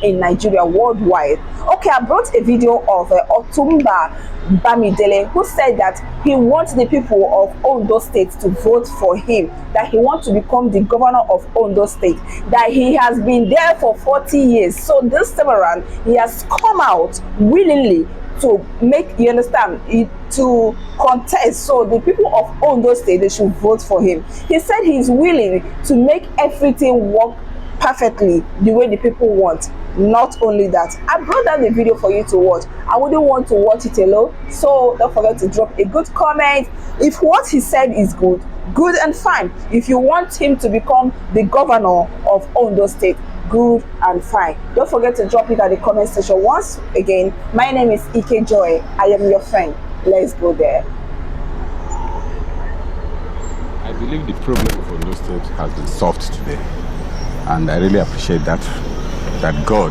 in Nigeria worldwide. Okay, I brought a video of Otunba Bamidele, who said that he wants the people of Ondo State to vote for him, that he wants to become the governor of Ondo State, that he has been there for 40 years. So this time around, he has come out willingly to make, you understand, to contest. So the people of Ondo State, they should vote for him. He said he's willing to make everything work perfectly the way the people want. Not only that, I brought down the video for you to watch. I wouldn't want to watch it alone, so don't forget to drop a good comment. If what he said is good, good and fine. If you want him to become the governor of Ondo State, good and fine. Don't forget to drop it at the comment section. Once again, my name is IKEJOY. I am your friend. Let's go there. I believe the problem of Ondo State has been solved today, and I really appreciate that God